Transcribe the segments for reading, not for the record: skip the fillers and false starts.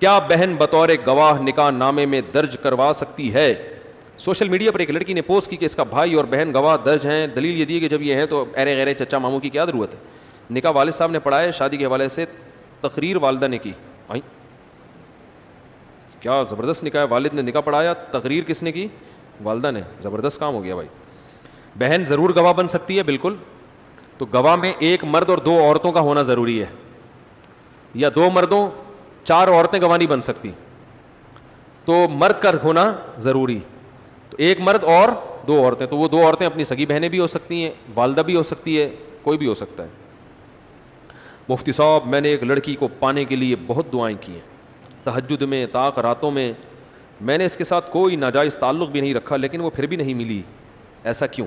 کیا بہن بطور گواہ نکاح نامے میں درج کروا سکتی ہے؟ سوشل میڈیا پر ایک لڑکی نے پوسٹ کی کہ اس کا بھائی اور بہن گواہ درج ہیں. دلیل یہ دی کہ جب یہ ہیں تو ارے غیرے چچا ماموں کی کیا ضرورت ہے. نکاح والد صاحب نے پڑھایا, شادی کے حوالے سے تقریر والدہ نے کی. کیا زبردست نکاح ہے, والد نے نکاح پڑھایا, تقریر کس نے کی؟ والدہ نے. زبردست کام ہو گیا بھائی. بہن ضرور گواہ بن سکتی ہے, بالکل. تو گواہ میں ایک مرد اور 2 عورتوں کا ہونا ضروری ہے, یا 2 مردوں 4 عورتیں گواہ نہیں بن سکتی, تو مرد کا ہونا ضروری. تو ایک مرد اور 2 عورتیں, تو وہ 2 عورتیں اپنی سگی بہنیں بھی ہو سکتی ہیں, والدہ بھی ہو سکتی ہے, کوئی بھی ہو سکتا ہے. مفتی صاحب میں نے ایک لڑکی کو پانے کے لیے بہت دعائیں کی ہیں, تہجد میں, طاق راتوں میں. میں نے اس کے ساتھ کوئی ناجائز تعلق بھی نہیں رکھا, لیکن وہ پھر بھی نہیں ملی. ایسا کیوں؟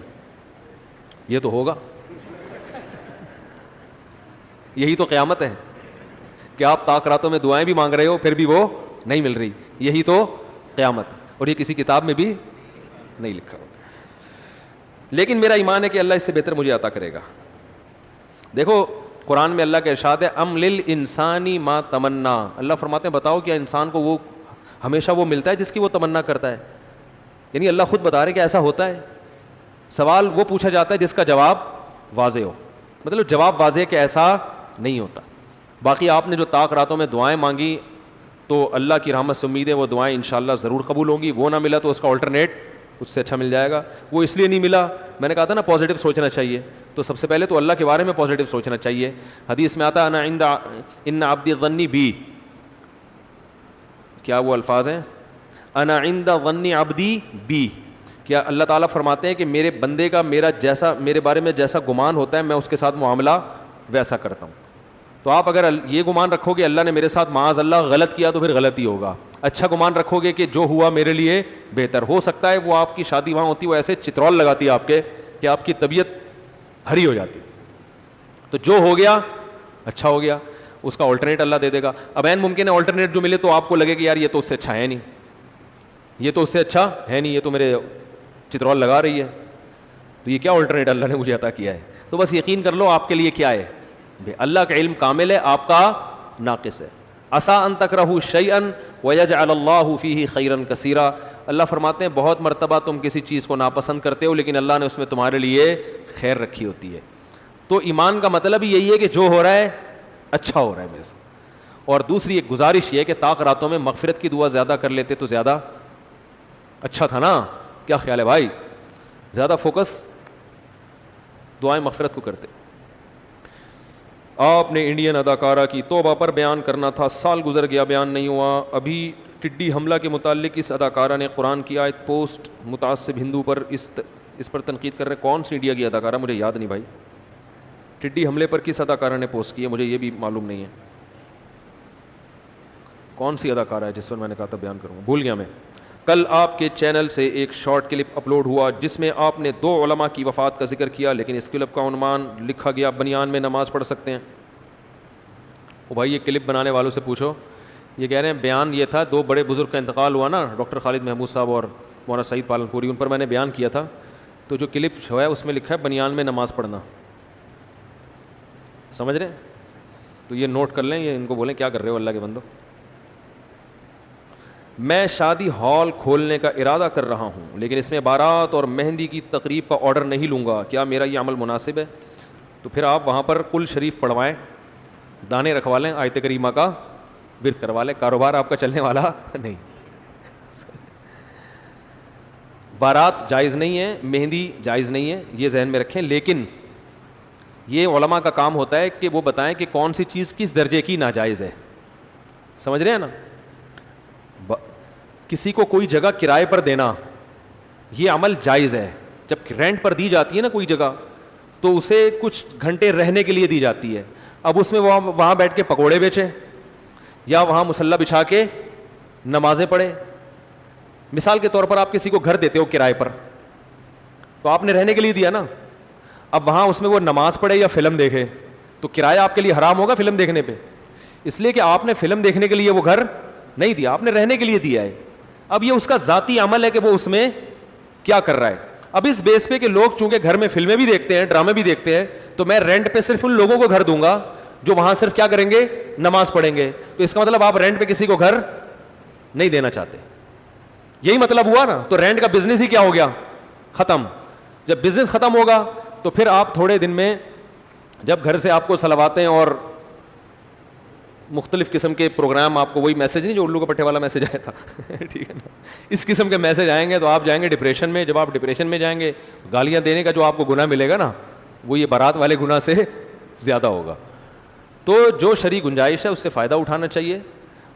یہ تو ہوگا, یہی تو قیامت ہے کہ آپ طاق راتوں میں دعائیں بھی مانگ رہے ہو, پھر بھی وہ نہیں مل رہی. یہی تو قیامت, اور یہ کسی کتاب میں بھی نہیں لکھا. لیکن میرا ایمان ہے کہ اللہ اس سے بہتر مجھے عطا کرے گا. دیکھو قرآن میں اللہ کا ارشاد ہے, ام للانسانی ما تمنا. اللہ فرماتے ہیں بتاؤ کیا انسان کو وہ ہمیشہ وہ ملتا ہے جس کی وہ تمنا کرتا ہے؟ یعنی اللہ خود بتا رہے کہ ایسا ہوتا ہے. سوال وہ پوچھا جاتا ہے جس کا جواب واضح ہو, مطلب جواب واضح کہ ایسا نہیں ہوتا. باقی آپ نے جو طاق راتوں میں دعائیں مانگی تو اللہ کی رحمت سے امید ہے وہ دعائیں انشاءاللہ ضرور قبول ہوں گی. وہ نہ ملا تو اس کا آلٹرنیٹ اس سے اچھا مل جائے گا. وہ اس لیے نہیں ملا, میں نے کہا تھا نا پازیٹیو سوچنا چاہیے, تو سب سے پہلے تو اللہ کے بارے میں پازیٹیو سوچنا چاہیے. حدیث میں آتا ہے ان عبدی ظنی بی, کیا وہ الفاظ ہیں؟ انا عند ظنی عبدی بی. کیا اللہ تعالیٰ فرماتے ہیں کہ میرے بندے کا میرے بارے میں جیسا گمان ہوتا ہے میں اس کے ساتھ معاملہ ویسا کرتا ہوں. تو آپ اگر یہ گمان رکھو گے اللہ نے میرے ساتھ معاذ اللہ غلط کیا تو پھر غلط ہی ہوگا. اچھا گمان رکھو گے کہ جو ہوا میرے لیے بہتر. ہو سکتا ہے وہ آپ کی شادی وہاں ہوتی وہ ایسے چترول لگاتی ہے آپ کے کہ آپ کی طبیعت ہری ہو جاتی. تو جو ہو گیا اچھا ہو گیا, اس کا آلٹرنیٹ اللہ دے دے گا. اب این ممکن ہے آلٹرنیٹ جو ملے تو آپ کو لگے کہ یار یہ تو اس سے اچھا ہے نہیں, یہ تو اس سے اچھا ہے نہیں, یہ تو میرے چترول لگا رہی ہے, تو یہ کیا آلٹرنیٹ اللہ نے مجھے عطا کیا ہے. تو بس یقین کر لو آپ کے لیے کیا ہے, اللہ کا علم کامل ہے, آپ کا ناقص ہے. عسیٰ ان تکرہوا شیئا ویجعل اللہ فیہ خیرا کثیرا. اللہ فرماتے ہیں بہت مرتبہ تم کسی چیز کو ناپسند کرتے ہو لیکن اللہ نے اس میں تمہارے لیے خیر رکھی ہوتی ہے. تو ایمان کا مطلب ہی یہی ہے کہ جو ہو رہا ہے اچھا ہو رہا ہے میرے ساتھ. اور دوسری ایک گزارش یہ ہے کہ طاق راتوں میں مغفرت کی دعا زیادہ کر لیتے تو زیادہ اچھا تھا نا. کیا خیال ہے بھائی؟ زیادہ فوکس دعائیں مغفرت کو کرتے. آپ نے انڈین اداکارہ کی توبہ پر بیان کرنا تھا, سال گزر گیا بیان نہیں ہوا. ابھی ٹڈی حملہ کے متعلق اس اداکارہ نے قرآن کی آیت پوسٹ, متعصب ہندو پر اس پر تنقید کر رہے. کون سی انڈیا کی اداکارہ مجھے یاد نہیں بھائی. ٹڈی حملے پر کس اداکارہ نے پوسٹ کی ہے مجھے یہ بھی معلوم نہیں ہے. کون سی اداکارہ ہے جس پر میں نے کہا تھا بیان کروں گا, بھول گیا میں. کل آپ کے چینل سے ایک شارٹ کلپ اپلوڈ ہوا جس میں آپ نے 2 علماء کی وفات کا ذکر کیا, لیکن اس کلپ کا عنوان لکھا گیا بنیان میں نماز پڑھ سکتے ہیں. وہ بھائی یہ کلپ بنانے والوں سے پوچھو, یہ کہہ رہے ہیں بیان یہ تھا 2 بڑے بزرگ کا انتقال ہوا نا, ڈاکٹر خالد محمود صاحب اور مولانا سعید پالن پوری, ان پر میں نے بیان کیا تھا. تو جو کلپ جو ہے اس میں لکھا ہے بنیان میں نماز پڑھنا. سمجھ رہے ہیں؟ تو یہ نوٹ کر لیں, یہ ان کو بولیں کیا کر رہے ہو اللہ کے بندو. میں شادی ہال کھولنے کا ارادہ کر رہا ہوں لیکن اس میں بارات اور مہندی کی تقریب کا آرڈر نہیں لوں گا, کیا میرا یہ عمل مناسب ہے؟ تو پھر آپ وہاں پر کل شریف پڑھوائیں, دانے رکھوا لیں, آیت کریمہ کا ورد کروا لیں, کاروبار آپ کا چلنے والا نہیں. بارات جائز نہیں ہے, مہندی جائز نہیں ہے, یہ ذہن میں رکھیں. لیکن یہ علماء کا کام ہوتا ہے کہ وہ بتائیں کہ کون سی چیز کس درجے کی ناجائز ہے. سمجھ رہے ہیں نا؟ کسی کو کوئی جگہ کرائے پر دینا یہ عمل جائز ہے. جب رینٹ پر دی جاتی ہے نا کوئی جگہ تو اسے کچھ گھنٹے رہنے کے لیے دی جاتی ہے. اب اس میں وہاں بیٹھ کے پکوڑے بیچے یا وہاں مصلی بچھا کے نمازیں پڑھے. مثال کے طور پر آپ کسی کو گھر دیتے ہو کرائے پر, تو آپ نے رہنے کے لیے دیا نا. اب وہاں اس میں وہ نماز پڑھے یا فلم دیکھے تو کرایہ آپ کے لیے حرام ہوگا فلم دیکھنے پہ, اس لیے کہ آپ نے فلم دیکھنے کے لیے وہ گھر نہیں دیا, آپ نے رہنے کے لیے دیا ہے. اب یہ اس کا ذاتی عمل ہے کہ وہ اس میں کیا کر رہا ہے. اب اس بیس پہ کہ لوگ چونکہ گھر میں فلمیں بھی دیکھتے ہیں, ڈرامے بھی دیکھتے ہیں, تو میں رینٹ پہ صرف ان لوگوں کو گھر دوں گا جو وہاں صرف کیا کریں گے, نماز پڑھیں گے. تو اس کا مطلب آپ رینٹ پہ کسی کو گھر نہیں دینا چاہتے, یہی مطلب ہوا نا. تو رینٹ کا بزنس ہی کیا ہو گیا, ختم. جب بزنس ختم ہوگا تو پھر آپ تھوڑے دن میں جب گھر سے آپ کو صلواتیں اور مختلف قسم کے پروگرام, آپ کو وہی میسج نہیں جو الو کے پٹھے والا میسج آیا تھا ٹھیک ہے نا, اس قسم کے میسج آئیں گے تو آپ جائیں گے ڈپریشن میں. جب آپ ڈپریشن میں جائیں گے, گالیاں دینے کا جو آپ کو گناہ ملے گا نا, وہ یہ بارات والے گناہ سے زیادہ ہوگا. تو جو شرعی گنجائش ہے اس سے فائدہ اٹھانا چاہیے.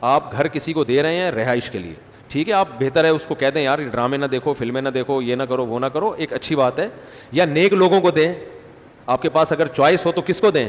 آپ گھر کسی کو دے رہے ہیں رہائش کے لیے, ٹھیک ہے, آپ بہتر ہے اس کو کہہ دیں یار ڈرامے نہ دیکھو, فلمیں نہ دیکھو, یہ نہ کرو, وہ نہ کرو, ایک اچھی بات ہے. یا نیک لوگوں کو دیں, آپ کے پاس اگر چوائس ہو تو کس کو دیں,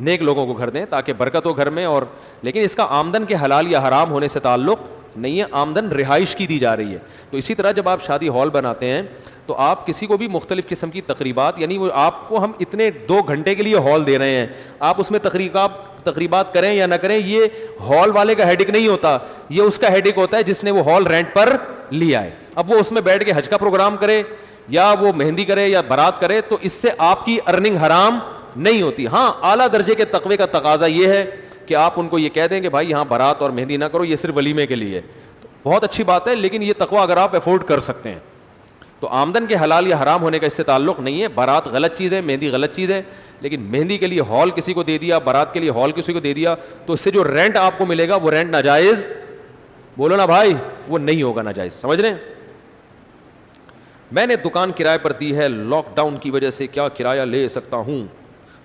نیک لوگوں کو گھر دیں تاکہ برکت ہو گھر میں. اور لیکن اس کا آمدن کے حلال یا حرام ہونے سے تعلق نہیں ہے, آمدن رہائش کی دی جا رہی ہے. تو اسی طرح جب آپ شادی ہال بناتے ہیں تو آپ کسی کو بھی مختلف قسم کی تقریبات, یعنی وہ آپ کو ہم اتنے 2 گھنٹے کے لیے ہال دے رہے ہیں, آپ اس میں تقریبات کریں یا نہ کریں, یہ ہال والے کا ہیڈک نہیں ہوتا, یہ اس کا ہیڈک ہوتا ہے جس نے وہ ہال رینٹ پر لیا ہے. اب وہ اس میں بیٹھ کے حج کا پروگرام کرے یا وہ مہندی کرے یا بارات کرے تو اس سے آپ کی ارننگ حرام نہیں ہوتی. ہاں اعلیٰ درجے کے تقوی کا تقاضا یہ ہے کہ آپ ان کو یہ کہہ دیں کہ بھائی یہاں بارات اور مہندی نہ کرو, یہ صرف ولیمے کے لیے. بہت اچھی بات ہے, لیکن یہ تقوی اگر آپ افورڈ کر سکتے ہیں تو آمدن کے حلال یا حرام ہونے کا اس سے تعلق نہیں ہے. بارات غلط چیز ہے, مہندی غلط چیز ہے, لیکن مہندی کے لیے ہال کسی کو دے دیا, بارات کے لیے ہال کسی کو دے دیا, تو اس سے جو رینٹ آپ کو ملے گا وہ رینٹ ناجائز, بولو نا بھائی, وہ نہیں ہوگا ناجائز. سمجھ رہے ہیں؟ میں نے دکان کرائے پر دی ہے, لاک ڈاؤن کی وجہ سے کیا کرایہ لے سکتا ہوں؟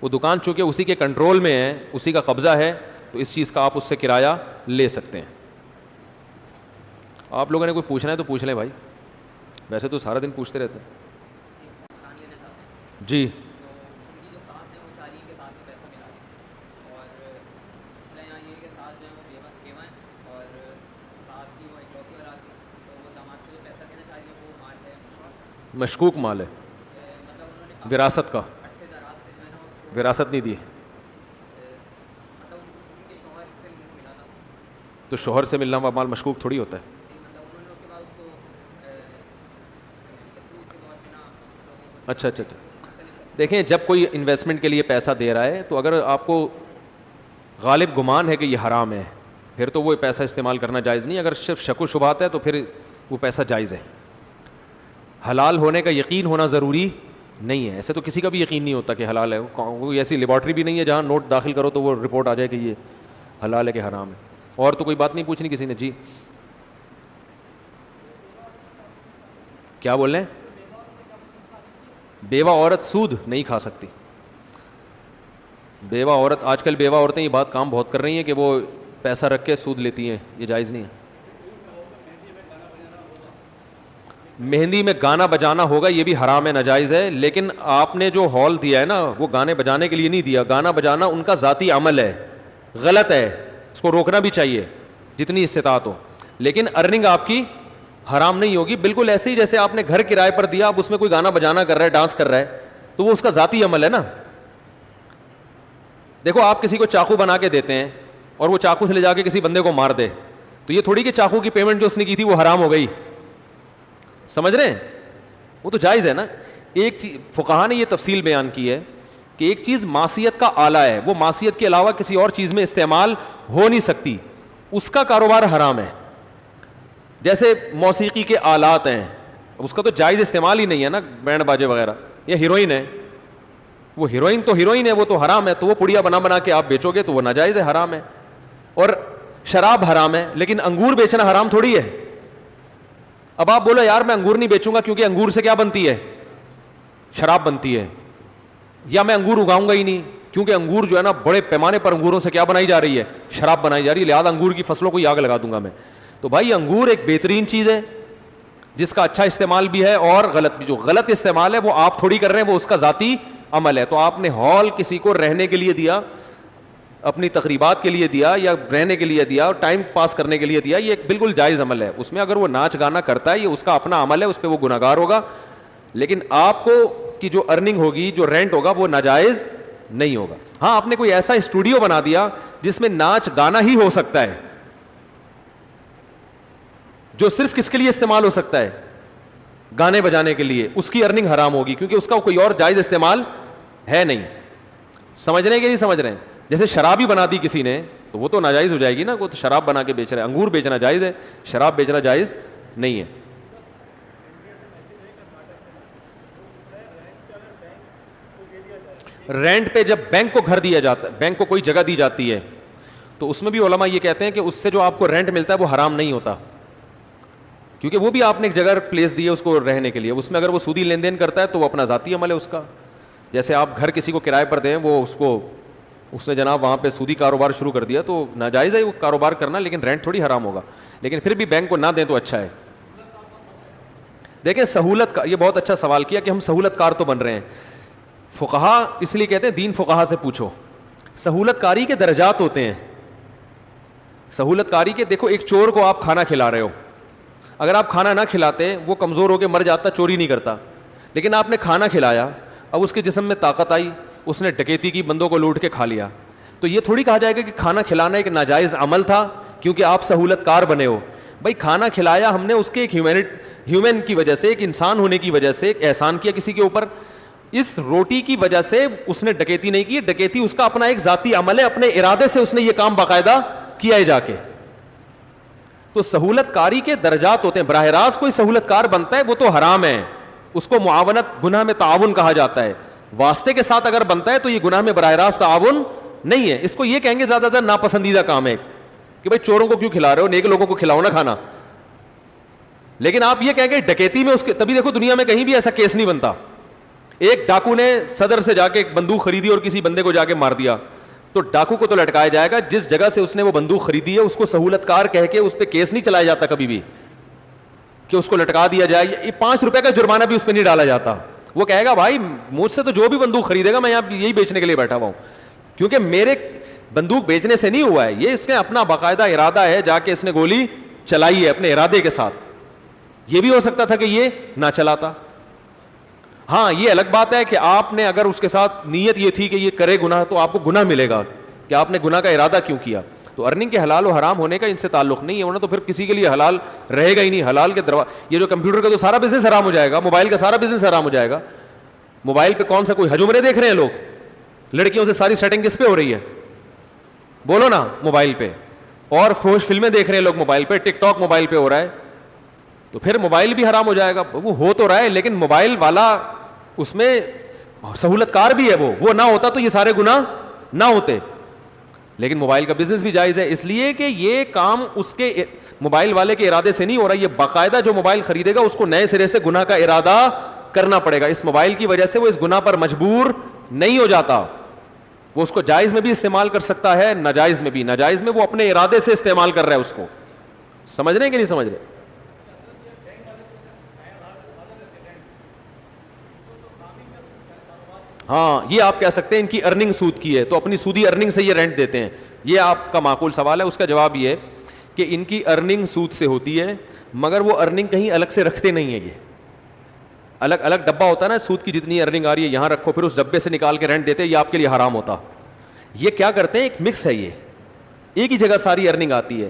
وہ دکان چونکہ اسی کے کنٹرول میں ہے, اسی کا قبضہ ہے, تو اس چیز کا آپ اس سے کرایہ لے سکتے ہیں. آپ لوگوں نے کوئی پوچھنا ہے تو پوچھ لیں بھائی, ویسے تو سارا دن پوچھتے رہتے ہیں. جی مشکوک مال ہے, وراثت کا, وراثت نہیں دی, تو شوہر سے ملنا ہوا مال مشکوک تھوڑی ہوتا ہے. اچھا اچھا اچھا, دیکھیں جب کوئی انویسٹمنٹ کے لیے پیسہ دے رہا ہے تو اگر آپ کو غالب گمان ہے کہ یہ حرام ہے پھر تو وہ پیسہ استعمال کرنا جائز نہیں. اگر صرف شک و شبہات ہے تو پھر وہ پیسہ جائز ہے. حلال ہونے کا یقین ہونا ضروری نہیں ہے, ایسے تو کسی کا بھی یقین نہیں ہوتا کہ حلال ہے. کوئی ایسی لیبارٹری بھی نہیں ہے جہاں نوٹ داخل کرو تو وہ رپورٹ آ جائے کہ یہ حلال ہے کہ حرام ہے. اور تو کوئی بات نہیں پوچھنی کسی نے؟ جی کیا بول رہے ہیں؟ بیوہ عورت سود نہیں کھا سکتی. بیوہ عورت, آج کل بیوہ عورتیں یہ بات کام بہت کر رہی ہیں کہ وہ پیسہ رکھ کے سود لیتی ہیں, یہ جائز نہیں ہے. مہندی میں گانا بجانا ہوگا, یہ بھی حرام ہے, ناجائز ہے. لیکن آپ نے جو ہال دیا ہے نا وہ گانے بجانے کے لیے نہیں دیا. گانا بجانا ان کا ذاتی عمل ہے, غلط ہے, اس کو روکنا بھی چاہیے جتنی استطاعت ہو, لیکن ارننگ آپ کی حرام نہیں ہوگی. بالکل ایسے ہی جیسے آپ نے گھر کرائے پر دیا, اب اس میں کوئی گانا بجانا کر رہا ہے, ڈانس کر رہا ہے, تو وہ اس کا ذاتی عمل ہے نا. دیکھو آپ کسی کو چاقو بنا کے دیتے ہیں اور وہ چاقو سے لے جا کے کسی بندے کو مار دے, تو یہ تھوڑی کہ چاقو کی پیمنٹ جو اس نے کی تھی وہ حرام ہو گئی. سمجھ رہے ہیں؟ وہ تو جائز ہے نا. ایک چیز فقہا نے یہ تفصیل بیان کی ہے کہ ایک چیز معصیت کا آلہ ہے, وہ معصیت کے علاوہ کسی اور چیز میں استعمال ہو نہیں سکتی, اس کا کاروبار حرام ہے. جیسے موسیقی کے آلات ہیں, اس کا تو جائز استعمال ہی نہیں ہے نا, بینڈ باجے وغیرہ. یا ہیروئن ہے, وہ ہیروئن تو ہیروئن ہے, وہ تو حرام ہے, تو وہ پڑیا بنا بنا کے آپ بیچو گے تو وہ ناجائز ہے, حرام ہے. اور شراب حرام ہے, لیکن انگور بیچنا حرام تھوڑی ہے. اب آپ بولو یار میں انگور نہیں بیچوں گا کیونکہ انگور سے کیا بنتی ہے, شراب بنتی ہے, یا میں انگور اگاؤں گا ہی نہیں کیونکہ انگور جو ہے نا بڑے پیمانے پر انگوروں سے کیا بنائی جا رہی ہے, شراب بنائی جا رہی ہے, لہٰذا انگور کی فصلوں کو آگ لگا دوں گا میں. تو بھائی انگور ایک بہترین چیز ہے جس کا اچھا استعمال بھی ہے اور غلط بھی. جو غلط استعمال ہے وہ آپ تھوڑی کر رہے ہیں, وہ اس کا ذاتی عمل ہے. تو آپ نے ہال کسی کو رہنے کے لیے دیا, اپنی تقریبات کے لیے دیا, یا رہنے کے لیے دیا, اور ٹائم پاس کرنے کے لیے دیا, یہ ایک بالکل جائز عمل ہے. اس میں اگر وہ ناچ گانا کرتا ہے یہ اس کا اپنا عمل ہے, اس پہ وہ گناہگار ہوگا, لیکن آپ کو کی جو ارننگ ہوگی, جو رینٹ ہوگا, وہ ناجائز نہیں ہوگا. ہاں آپ نے کوئی ایسا اسٹوڈیو بنا دیا جس میں ناچ گانا ہی ہو سکتا ہے, جو صرف کس کے لیے استعمال ہو سکتا ہے, گانے بجانے کے لیے, اس کی ارننگ حرام ہوگی کیونکہ اس کا کوئی اور جائز استعمال ہے نہیں. سمجھ رہے ہیں کہ نہیں سمجھ رہے ہیں؟ جیسے شراب ہی بنا دی کسی نے تو وہ تو ناجائز ہو جائے گی نا, وہ تو شراب بنا کے بیچ رہا ہے. انگور بیچنا جائز ہے, شراب بیچنا جائز نہیں ہے. رینٹ پہ جب بینک کو گھر دیا جاتا ہے, بینک کو کوئی جگہ دی جاتی ہے, تو اس میں بھی علماء یہ کہتے ہیں کہ اس سے جو آپ کو رینٹ ملتا ہے وہ حرام نہیں ہوتا, کیونکہ وہ بھی آپ نے ایک جگہ پلیس دی ہے اس کو رہنے کے لیے. اس میں اگر وہ سودی لین دین کرتا ہے تو وہ اپنا ذاتی عمل ہے اس کا. جیسے آپ گھر کسی کو کرائے پر دیں, وہ اس نے جناب وہاں پہ سودی کاروبار شروع کر دیا تو ناجائز ہے وہ کاروبار کرنا, لیکن رینٹ تھوڑی حرام ہوگا. لیکن پھر بھی بینک کو نہ دیں تو اچھا ہے. دیکھیں سہولت کا, یہ بہت اچھا سوال کیا کہ ہم سہولت کار تو بن رہے ہیں. فقہا اس لیے کہتے ہیں دین فقہا سے پوچھو. سہولت کاری کے درجات ہوتے ہیں. سہولت کاری کے, دیکھو ایک چور کو آپ کھانا کھلا رہے ہو, اگر آپ کھانا نہ کھلاتے وہ کمزور ہو کے مر جاتا, چوری نہیں کرتا. لیکن آپ نے کھانا کھلایا, اب اس کے جسم میں طاقت آئی, اس نے ڈکیتی کی, بندوں کو لوٹ کے کھا لیا, تو یہ تھوڑی کہا جائے گا کہ کھانا کھلانا ایک ناجائز عمل تھا کیونکہ آپ سہولت کار بنے ہو. بھائی کھانا کھلایا ہم نے اس کے ایک ہیومن کی وجہ سے, ایک انسان ہونے کی وجہ سے ایک احسان کیا کسی کے اوپر. اس روٹی کی وجہ سے اس نے ڈکیتی نہیں کی, ڈکیتی اس کا اپنا ایک ذاتی عمل ہے, اپنے ارادے سے اس نے یہ کام باقاعدہ کیا ہے جا کے. تو سہولت کاری کے درجات ہوتے ہیں. براہ راست کوئی سہولت کار بنتا ہے وہ تو حرام ہے, اس کو معاونت, گناہ میں تعاون کہا جاتا ہے. واسطے کے ساتھ اگر بنتا ہے تو یہ گناہ میں براہ راست تعاون نہیں ہے. اس کو یہ کہیں گے زیادہ تر ناپسندیدہ کام ہے کہ بھائی چوروں کو کیوں کھلا رہے ہو, نیک لوگوں کو کھلاؤ نا کھانا. لیکن آپ یہ کہیں گے ڈکیتی میں اس کے, تبھی دیکھو دنیا میں کہیں بھی ایسا کیس نہیں بنتا. ایک ڈاکو نے صدر سے جا کے ایک بندوق خریدی اور کسی بندے کو جا کے مار دیا, تو ڈاکو کو تو لٹکایا جائے گا. جس جگہ سے اس نے وہ بندوق خریدی ہے اس کو سہولت کار کہہ کے اس پہ کیس نہیں چلایا جاتا کبھی بھی کہ اس کو لٹکا دیا جائے. 5 روپے کا جرمانہ بھی اس پہ نہیں ڈالا جاتا. وہ کہے گا بھائی مجھ سے تو جو بھی بندوق خریدے گا میں یہاں یہی بیچنے کے لیے بیٹھا ہوا ہوں, کیونکہ میرے بندوق بیچنے سے نہیں ہوا ہے, یہ اس نے اپنا باقاعدہ ارادہ ہے, جا کے اس نے گولی چلائی ہے اپنے ارادے کے ساتھ. یہ بھی ہو سکتا تھا کہ یہ نہ چلاتا. ہاں یہ الگ بات ہے کہ آپ نے اگر اس کے ساتھ نیت یہ تھی کہ یہ کرے گناہ تو آپ کو گناہ ملے گا کہ آپ نے گناہ کا ارادہ کیوں کیا. تو ارننگ کے حلال و حرام ہونے کا ان سے تعلق نہیں ہے, ورنہ تو پھر کسی کے لیے حلال رہے گا ہی نہیں. حلال کے یہ جو کمپیوٹر کا تو سارا بزنس حرام ہو جائے گا, موبائل کا سارا بزنس حرام ہو جائے گا. موبائل پہ کون سا کوئی حج عمرے دیکھ رہے ہیں لوگ, لڑکیوں سے ساری سیٹنگ کس پہ ہو رہی ہے بولو نا, موبائل پہ. اور فوش فلمیں دیکھ رہے ہیں لوگ موبائل پہ, ٹک ٹاک موبائل پہ ہو رہا ہے, تو پھر موبائل بھی حرام ہو جائے گا. وہ ہو تو رہا ہے لیکن موبائل والا اس میں سہولت کار بھی ہے, وہ نہ ہوتا تو یہ سارے گناہ نہ ہوتے. لیکن موبائل کا بزنس بھی جائز ہے, اس لیے کہ یہ کام اس کے موبائل والے کے ارادے سے نہیں ہو رہا. یہ باقاعدہ جو موبائل خریدے گا اس کو نئے سرے سے گناہ کا ارادہ کرنا پڑے گا. اس موبائل کی وجہ سے وہ اس گناہ پر مجبور نہیں ہو جاتا. وہ اس کو جائز میں بھی استعمال کر سکتا ہے, ناجائز میں بھی. ناجائز میں وہ اپنے ارادے سے استعمال کر رہا ہے اس کو. سمجھ رہے ہیں کہ نہیں سمجھ رہے؟ ہاں یہ آپ کہہ سکتے ہیں ان کی ارننگ سود کی ہے تو اپنی سودی ارننگ سے یہ رینٹ دیتے ہیں. یہ آپ کا معقول سوال ہے. اس کا جواب یہ ہے کہ ان کی ارننگ سود سے ہوتی ہے, مگر وہ ارننگ کہیں الگ سے رکھتے نہیں ہیں. یہ الگ الگ ڈبہ ہوتا ہے نا, سود کی جتنی ارننگ آ رہی ہے یہاں رکھو, پھر اس ڈبے سے نکال کے رینٹ دیتے ہیں, یہ آپ کے لیے حرام ہوتا. یہ کیا کرتے ہیں, ایک مکس ہے, یہ ایک ہی جگہ ساری ارننگ آتی ہے.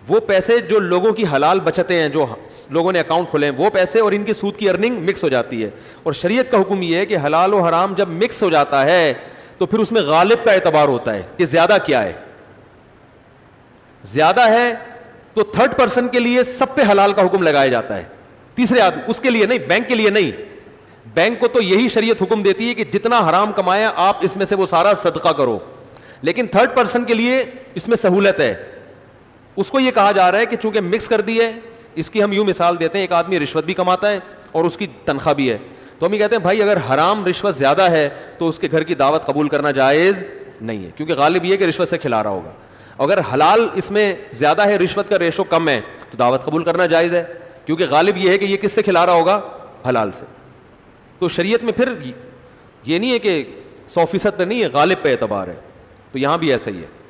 وہ پیسے جو لوگوں کی حلال بچتیں ہیں, جو لوگوں نے اکاؤنٹ کھولے ہیں, وہ پیسے اور ان کی سود کی ارننگ مکس ہو جاتی ہے. اور شریعت کا حکم یہ ہے کہ حلال و حرام جب مکس ہو جاتا ہے تو پھر اس میں غالب کا اعتبار ہوتا ہے کہ زیادہ کیا ہے. زیادہ ہے تو تھرڈ پرسن کے لیے سب پہ حلال کا حکم لگایا جاتا ہے, تیسرے آدمی اس کے لیے نہیں, بینک کے لیے نہیں. بینک کو تو یہی شریعت حکم دیتی ہے کہ جتنا حرام کمایا آپ اس میں سے وہ سارا صدقہ کرو. لیکن تھرڈ پرسن کے لیے اس میں سہولت ہے. اس کو یہ کہا جا رہا ہے کہ چونکہ مکس کر دی ہے, اس کی ہم یوں مثال دیتے ہیں, ایک آدمی رشوت بھی کماتا ہے اور اس کی تنخواہ بھی ہے, تو ہم یہ کہتے ہیں بھائی اگر حرام رشوت زیادہ ہے تو اس کے گھر کی دعوت قبول کرنا جائز نہیں ہے, کیونکہ غالب یہ ہے کہ رشوت سے کھلا رہا ہوگا. اگر حلال اس میں زیادہ ہے, رشوت کا ریشو کم ہے, تو دعوت قبول کرنا جائز ہے, کیونکہ غالب یہ ہے کہ یہ کس سے کھلا رہا ہوگا, حلال سے. تو شریعت میں پھر یہ نہیں ہے کہ 100% پہ نہیں ہے, غالب پہ اعتبار ہے. تو یہاں بھی ایسا ہی ہے.